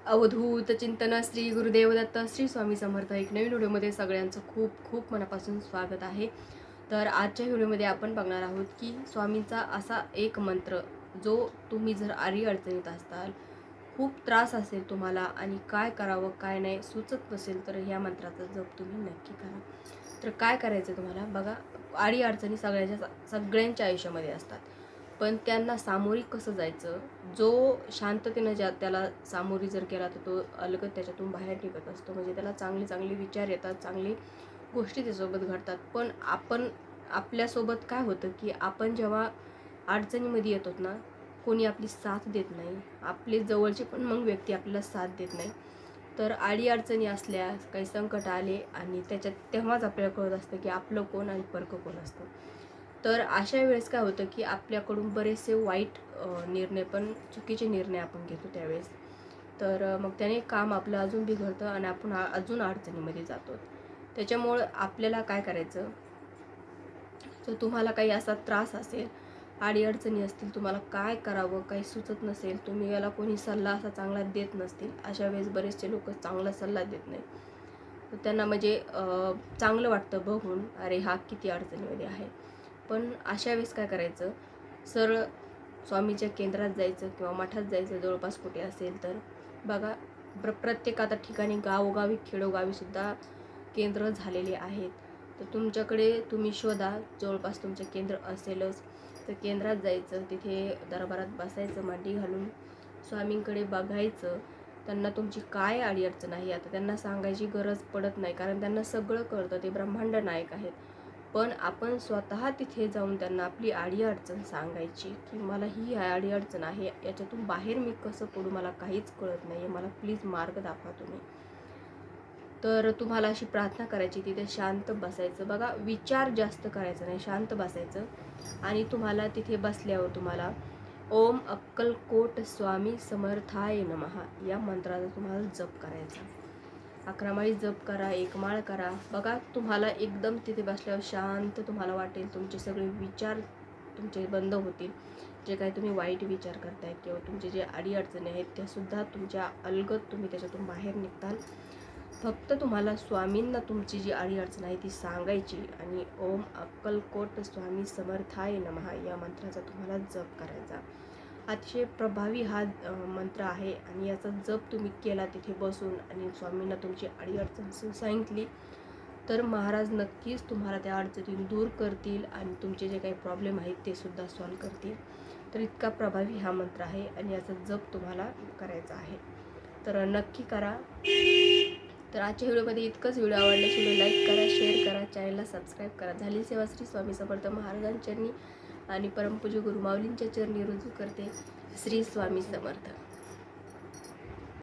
अवधूत चिंतन श्री गुरुदेव दत्त श्री स्वामी समर्थ. एक नवीन व्हिडिओमध्ये सगळ्यांचं खूप खूप मनापासून स्वागत आहे. तर आजच्या व्हिडिओमध्ये आपण बघणार आहोत की स्वामींचा असा एक मंत्र जो तुम्ही जर आडी अडचणीत असताल, खूप त्रास असेल तुम्हाला आणि काय करावं काय नाही सुचत नसेल तर ह्या मंत्राचा जप तुम्ही नक्की करा. तर काय करायचं तुम्हाला बघा, आडी अडचणी सगळ्यांच्या आयुष्यामध्ये असतात, पण त्यांना सामोरी कसं जायचं. जो शांततेनं त्याला सामोरी जर केला तर तो अलगद त्याच्यातून बाहेर निघत असतो. म्हणजे त्याला चांगले चांगले विचार येतात, चांगली गोष्टी त्याच्यासोबत घडतात. पण आपल्यासोबत काय होतं की आपण जेव्हा अडचणीमध्ये येतो ना, कोणी आपली साथ देत नाही, आपले जवळचे पण मग व्यक्ती आपल्याला साथ देत नाही. तर आडी अडचणी असल्या, काही संकट आले आणि तेव्हाच आपल्याला कळत असतं की आपलं कोण आणि परकं कोण असतं. तर अशा वेळेस काय होतं की आपल्याकडून बरेचसे वाईट निर्णय पण चुकीचे निर्णय आपण घेतो त्यावेळेस. तर मग त्याने काम आपलं अजून बिघडतं आणि आपण अजून अडचणीमध्ये जातो. त्याच्यामुळं आपल्याला काय करायचं, तर तुम्हाला काही असा त्रास असेल, अडीअडचणी असतील, तुम्हाला काय करावं काही सुचत नसेल, तुम्ही याला कोणी सल्ला असा चांगला देत नसतील, अशा वेळेस बरेचसे लोक चांगला सल्ला देत नाही. तर त्यांना म्हणजे चांगलं वाटतं बघून, अरे हा किती अडचणीमध्ये आहे. पण अशा वेळेस काय करायचं, सरळ स्वामीच्या केंद्रात जायचं किंवा मठात जायचं, जवळपास कुठे असेल तर. बघा, प्रत्येक आता ठिकाणी गावोगावी खेडोगावीसुद्धा केंद्र झालेले आहेत. तर तुमच्याकडे तुम्ही शोधा, जवळपास तुमचे केंद्र असेलच तर केंद्रात जायचं, तिथे दरबारात बसायचं मांडी घालून, स्वामींकडे बघायचं. त्यांना तुमची काय अडीअडचण आहे आता त्यांना सांगायची गरज पडत नाही, कारण त्यांना सगळं कळतं, ते ब्रह्मांड नायक आहेत. पण आपण स्वतः तिथे जाऊन त्यांना आपली अडीअडचण सांगायची की मला ही अडीअडचण आहे, याच्यातून बाहेर मी कसं पडू, मला काहीच कळत नाही आहे, मला प्लीज मार्ग दाखवा तुम्ही. तर तुम्हाला अशी प्रार्थना करायची, तिथे शांत बसायचं. बघा, विचार जास्त करायचं नाही, शांत बसायचं. आणि तुम्हाला तिथे बसल्यावर तुम्हाला ओम अक्कलकोट स्वामी समर्थाय नमः या मंत्राचा तुम्हाला जप करायचा. 11 माळी जप करा, 1 माळ करा. बघा, तुम्हाला एकदम तिथे बसल्यावर शांत तुम्हाला वाटेल, तुमचे सगळे विचार तुमचे बंद होतील. जे काही तुम्ही वाईट विचार करताय किंवा तुमचे जे अडीअडचणी आहेत त्यासुद्धा तुमच्या अलगद तुम्ही त्याच्यातून बाहेर निघताल. फक्त तुम्हाला स्वामींना तुमची जी अडीअडचण आहे ती सांगायची आणि ओम अक्कलकोट स्वामी समर्थाय नमः या मंत्राचा तुम्हाला जप करायचा. अतिशय प्रभावी हा मंत्र आहे आणि याचा जप तुम्ही केला तिथे बसून आणि स्वामींना तुमची अडीअडचण सांगितली तर महाराज नक्कीच तुम्हाला त्या अडचणी दूर करतील आणि तुमचे जे काही प्रॉब्लेम आहेत ते सुद्धा सॉल्व करतील. तर इतका प्रभावी हा मंत्र आहे आणि याचा जप तुम्हाला करायचा आहे. तर नक्की करा. तर आजच्या व्हिडिओमध्ये इतकंच. व्हिडिओ आवडल्यास व्हिडिओ लाईक करा, शेअर करा, चॅनलला सबस्क्राईब करा. झाली सेवा श्री स्वामी समर्थ महाराजांचरणी आणि परमपूज्य गुरुमाऊलींच्या चरणी रुजू करते. श्री स्वामी समर्थ.